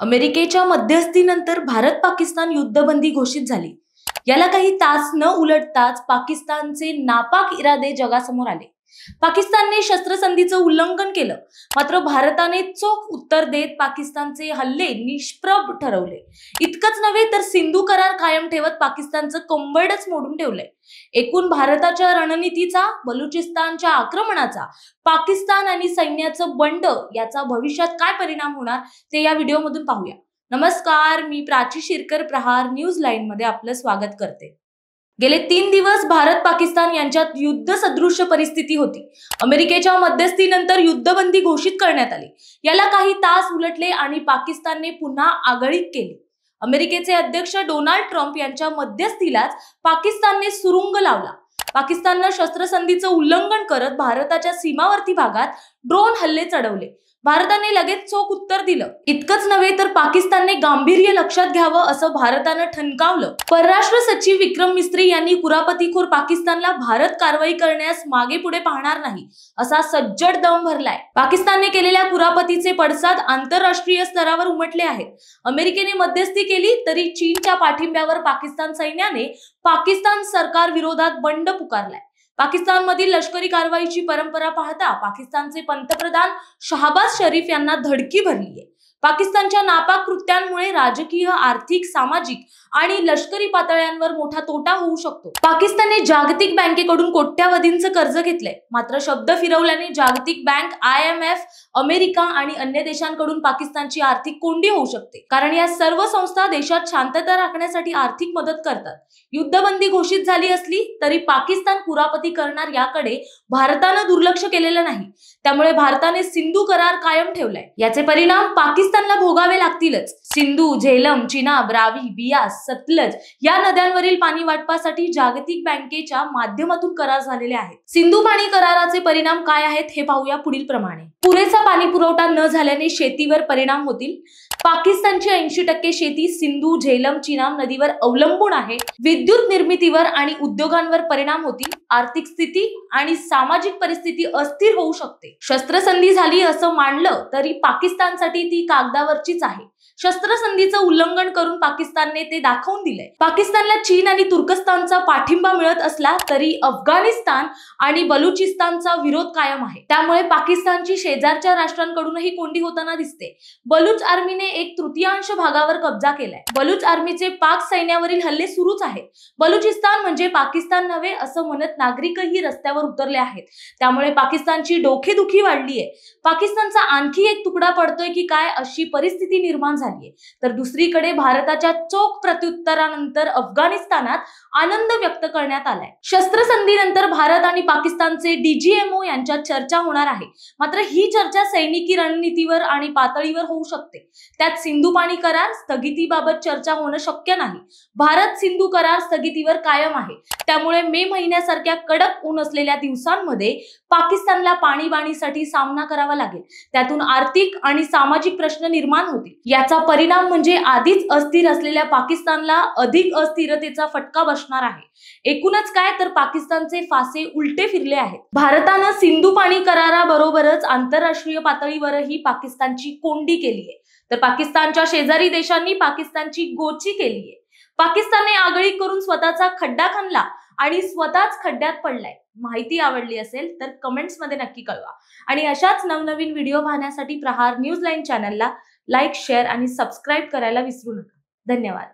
अमेरिकेच्या मध्यस्थीनंतर भारत-पाकिस्तान युद्धबंदी घोषित झाली. याला काही तास न उलटताच पाकिस्तानचे नापाक इरादे जगासमोर आले. पाकिस्तानने शस्त्रसंधीचं उल्लंघन केलं, मात्र भारताने चोख उत्तर देत पाकिस्तानचे हल्ले निष्प्रभ ठरवले. इतकंच नव्हे तर सिंधू करार कायम ठेवत पाकिस्तानचं कंबरडच मोडून ठेवलंय. एकूण भारताच्या रणनीतीचा, बलुचिस्तानच्या आक्रमणाचा, पाकिस्तान आणि सैन्याचं बंड याचा भविष्यात काय परिणाम होणार ते या व्हिडिओमधून पाहूया. नमस्कार, मी प्राची शिरकर, प्रहार न्यूज लाईन मध्ये आपलं स्वागत करते. गेले 3 दिवस भारत पाकिस्तान यांच्यात युद्ध सदृश परिस्थिती होती. अमेरिकेच्या मध्यस्थीनंतर युद्धबंदी घोषित करण्यात आली. याला काही तास उलटले आणि पाकिस्तानने पुन्हा आगळीक केली. अमेरिकेचे अध्यक्ष डोनाल्ड ट्रम्प यांच्या मध्यस्थीलाच पाकिस्तानने सुरुंग लावला. पाकिस्ताननं शस्त्रसंधीचं उल्लंघन करत भारताच्या सीमावर्ती भागात ड्रोन हल्ले चढवले. भारताने लगेच चोख उत्तर दिलं. इतकंच नव्हे तर पाकिस्तानने गांभीर्य लक्षात घ्यावं असं भारतानं ठणकावलं. परराष्ट्र सचिव विक्रम मिस्त्री यांनी कुरापतीखोर पाकिस्तानला भारत कारवाई करण्यास मागे पुढे पाहणार नाही असा सज्जड दम भरलाय. पाकिस्तानने केलेल्या कुरापतीचे पडसाद आंतरराष्ट्रीय स्तरावर उमटले आहेत. अमेरिकेने मध्यस्थी केली तरी चीनच्या पाठिंब्यावर पाकिस्तान सैन्याने पाकिस्तान सरकार विरोधात बंड पुकारलाय. पाकिस्तानमधील लष्करी कारवाईची परंपरा पाहता पाकिस्तानचे पंतप्रधान शहबाज शरीफ यांना धडकी भरलीये. पाकिस्तानच्या नापाक कृत्यांमुळे राजकीय, आर्थिक, सामाजिक आणि लष्करी पातळ्यांवर मोठा तोटा होऊ शकतो. पाकिस्तानने जागतिक बँकेकडून कोट्यावधींचं कर्ज घेतलंय, मात्र शब्द फिरवल्याने जागतिक बँक, IMF, अमेरिका आणि अन्य देशांकडून पाकिस्तानची आर्थिक कोंडी होऊ शकते. कारण या सर्व संस्था देशात शांतता राखण्यासाठी आर्थिक मदत करतात. युद्धबंदी घोषित झाली असली तरी पाकिस्तान कुरापती करणार याकडे भारतानं दुर्लक्ष केलेलं नाही. त्यामुळे भारताने सिंधू करार कायम ठेवलाय. याचे परिणाम पाकिस्तानला भोगावे लागतीलच. सिंधू, झेलम, चिनाब, रावी, बियास, सतलज या नद्यांवरील पाणी वाटपासाठी जागतिक बँकेच्या माध्यमातून करार झालेले आहेत. सिंधू पाणी कराराचे परिणाम काय आहेत हे पाहूया पुढील प्रमाणे. पुरेसा पाणी पुरवठा न झाल्याने शेतीवर परिणाम होतील. पाकिस्तानची 80% शेती सिंधू, झेलम, चिनाब नदीवर अवलंबून आहे. विद्युत निर्मितीवर आणि उद्योगांवर परिणाम होतील. आर्थिक स्थिती आणि सामाजिक परिस्थिती अस्थिर होऊ शकते. शस्त्रसंधी झाली असं मानलं तरी पाकिस्तानसाठी ती कागदावरचीच आहे. शस्त्रसंधीचं उल्लंघन करून पाकिस्तानने ते दाखवून दिलंय. पाकिस्तानला चीन आणि तुर्कस्तानचा पाठिंबा मिळत असला तरी अफगाणिस्तान आणि बलुचिस्तानचा विरोध कायम आहे. त्यामुळे पाकिस्तानची शेजारच्या राष्ट्रांकडूनही कोंडी होताना दिसते. बलुच आर्मीने 1/3 भागावर कब्जा केलाय. बलुच आर्मीचे पाक सैन्यावरील हल्ले सुरूच आहेत. बलुचिस्तान म्हणजे पाकिस्तान नव्हे असं म्हणत नागरिकही रस्त्यावर उतरले आहेत. त्यामुळे पाकिस्तानची डोकेदुखी वाढलीये. पाकिस्तानचा आणखी एक तुकडा पडतोय की काय अशी परिस्थिती निर्माण झालीये. तर दुसरीकडे भारताच्या चोख प्रत्युत्तरानंतर अफगाणिस्तानात आनंद व्यक्त करण्यात आलाय. शस्त्रसंधीनंतर भारत आणि पाकिस्तानचे DGMO यांच्यात चर्चा होणार आहे. मात्र ही चर्चा सैनिकी रणनीतीवर आणि पातळीवर होऊ शकते. त्यात सिंधू पाणी करार स्थगितीबाबत चर्चा होणं शक्य नाही. भारत सिंधू करार स्थगितीवर कायम आहे. त्यामुळे मे महिन्यासारख्या कडक ऊन असलेल्या दिवसांमध्ये पाकिस्तानला पाणीबाणीसाठी सामना करावा लागेल. त्यातून आर्थिक आणि सामाजिक प्रश्न निर्माण होतील. याचा परिणाम म्हणजे आधीच अस्थिर असलेल्या पाकिस्तानला अधिक अस्थिरतेचा फटका बसणार आहे. एकूणच काय तर पाकिस्तानचे फासे उलटे फिरले आहेत. भारतानं सिंधू पाणी कराराबरोबरच आंतरराष्ट्रीय पातळीवरही पाकिस्तानची कोंडी केली आहे. तर पाकिस्तानच्या शेजारी देशांनी पाकिस्तानची गोची केली आहे. पाकिस्तानने आगळीक करून स्वतःचा खड्डा खणला आणि स्वतःच खड्ड्यात पडलाय. माहिती आवडली असेल तर कमेंट्स मध्ये नक्की कळवा. आणि अशाच नवनवीन व्हिडिओ पाहण्यासाठी प्रहार न्यूज लाईन चॅनलला लाईक, शेअर आणि सबस्क्राईब करायला विसरू नका. धन्यवाद.